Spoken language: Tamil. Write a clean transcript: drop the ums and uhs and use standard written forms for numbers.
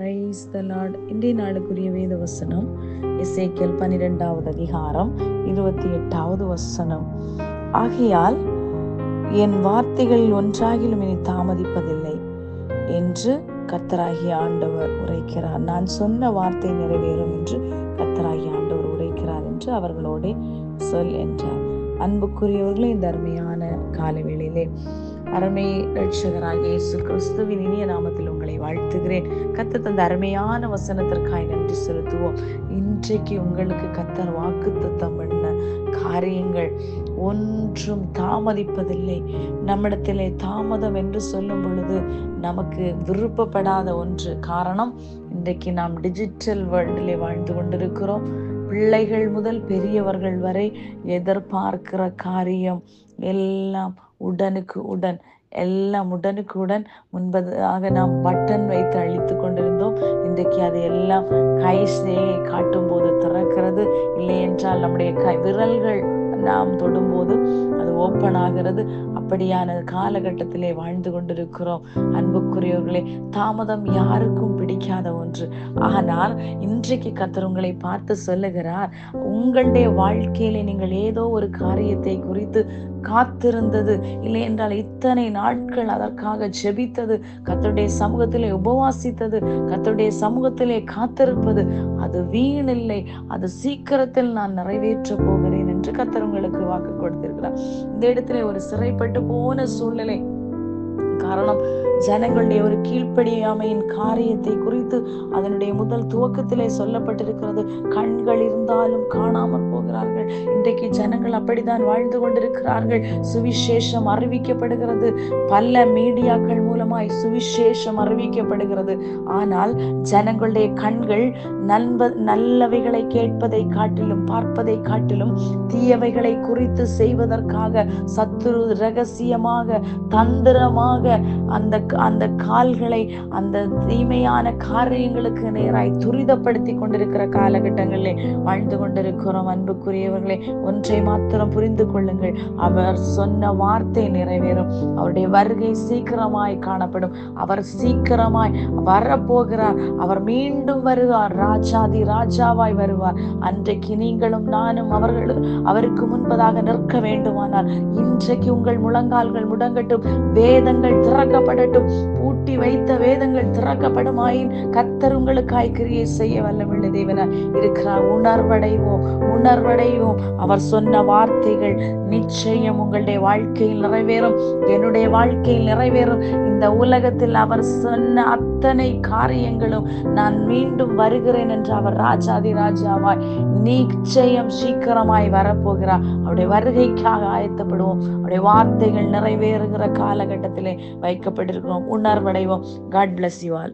Praise the Lord. இன்றைய நாளுக்குரிய வேத வசனம் எசேக்கியேல் 12வது அதிகாரம் 28வது வசனம். ஆகையால் என் வார்த்தைகளில் ஒன்றாகிலும் இனி தாமதிப்பதில்லை என்று கர்த்தராகிய ஆண்டவர் உரைக்கிறார். நான் சொன்ன வார்த்தை நிறைவேறும் என்று கர்த்தராகிய ஆண்டவர் உரைக்கிறார் என்று அவர்களோட சொல் என்றார். அன்புக்குரியவர்களே, இந்த அருமையான காலவேளையிலே அருமை இரட்சகராகிய இயேசு கிறிஸ்துவின் இனிய நாமத்தில் உங்களை வாழ்த்துகிறேன். கர்த்தர் தந்த அருமையான வசனத்திற்காய் நன்றி செலுத்துவோம். இன்றைக்கு உங்களுக்கு கர்த்தர் வாக்குத்தத்தம் பண்ண காரியங்கள் ஒன்றும் தாமதிப்பதில்லை. நம்மிடத்திலே தாமதம் என்று சொல்லும் பொழுது நமக்கு விருப்பப்படாத ஒன்று. காரணம், இன்றைக்கு நாம் டிஜிட்டல் வேர்ல்டிலே வாழ்ந்து கொண்டிருக்கிறோம். பிள்ளைகள் முதல் பெரியவர்கள் வரை எதிர்பார்க்கிற காரியம் எல்லாம் உடனுக்கு உடன், எல்லாம் உடனுக்கு உடன். முன்பதாக நாம் பட்டன் வைத்து அழித்து கொண்டிருந்தோம். இன்றைக்கு அது எல்லாம் கைசேயை காட்டும் போது திறக்கிறது. இல்லை என்றால் நம்முடைய விரல்கள் நாம் தொடும்போது அது ஓப்பன் ஆகிறது. அப்படியான காலகட்டத்திலே வாழ்ந்து கொண்டிருக்கிறோம். அன்புக்குரியவர்களே, தாமதம் யாருக்கும் பிடிக்காத ஒன்று. ஆனால் இன்றைக்கு கர்த்தர் உங்களை பார்த்து சொல்லுகிறார், உங்களுடைய வாழ்க்கையிலே நீங்கள் ஏதோ ஒரு காரியத்தை குறித்து காத்திருந்தது, இல்லை என்றால் இத்தனை நாட்கள் அதற்காக ஜெபித்தது, கர்த்தருடைய சமூகத்திலே உபவாசித்தது, கர்த்தருடைய சமூகத்திலே காத்திருப்பது, அது வீணில்லை. அது சீக்கிரத்தில் நான் நிறைவேற்ற போகிறேன் என்று கர்த்தர் உங்களுக்கு வாக்கு கொடுத்திருக்கிறார். இந்த இடத்துல ஒரு சிறைப்பட்டு போன சூழ்நிலை. காரணம், ஜனங்களுடைய ஒரு கீழ்ப்படியாமையின் காரியத்தை குறித்து அதனுடைய முதல் துவக்கத்திலே சொல்லப்பட்டிருக்கிறது. கண்கள் இருந்தாலும் காணாமல் போகிறார்கள். இன்றைக்கு ஜனங்கள் அப்படித்தான் வாழ்ந்து கொண்டிருக்கிறார்கள். சுவிசேஷம் அறிவிக்கப்படுகிறது, பல மீடியாக்கள் மூலமாய் சுவிசேஷம் அறிவிக்கப்படுகிறது. ஆனால் ஜனங்களுடைய கண்கள் நல்லவைகளை கேட்பதை காட்டிலும் பார்ப்பதை காட்டிலும் தீயவைகளை குறித்து செய்வதற்காக சத்துரு ரகசியமாக தந்திரமாக அந்த கால்களை அந்த தீமையான காரியங்களுக்கு நேராய் துரிதப்படுத்தி கொண்டிருக்கிற காலகட்டங்களிலே வாழ்ந்து கொண்டிருக்கிறோம். அன்புக்குரியவர்களே, ஒன்றை மாத்திரம் புரிந்து கொள்ளுங்கள், அவர் சொன்ன வார்த்தை நிறைவேறும். அவருடைய வருகை சீக்கிரமாய் காணப்படும். அவர் சீக்கிரமாய் வரப்போகிறார். அவர் மீண்டும் வருவார், ராஜாதி ராஜாவாய் வருவார். அன்றைக்கு நீங்களும் நானும் அவருக்கு முன்பதாக நிற்க வேண்டுமானால் இன்றைக்கு உங்கள் முழங்கால்கள் முடங்கட்டும், வேதங்கள் திறக்கப்படட்டும். பூட்டி வைத்த வேதங்கள் திறக்கப்படுமாயின் கர்த்தர் உங்களுக்காய் கிரியை செய்ய வல்லமுள்ள தேவனாய் இருக்கிறார். உணர்வடைவோம். அவர் சொன்ன வார்த்தைகள் நிச்சயம் உங்களுடைய வாழ்க்கையில் நிறைவேறும், என்னுடைய வாழ்க்கையில் நிறைவேறும். இந்த உலகத்தில் அவர் சொன்ன அத்தனை காரியங்களும் நான் மீண்டும் வருகிறேன் என்று அவர் ராஜாதி ராஜாவாய் நிச்சயம் சீக்கிரமாய் வரப்போகிறார். அவருடைய வருகைக்காக ஆயத்தப்படுவோம். அவருடைய வார்த்தைகள் நிறைவேறுகிற காலகட்டத்திலே வைக்கப்பட்டிருக்கிறோம். உணர்வடைவோம். God bless you all.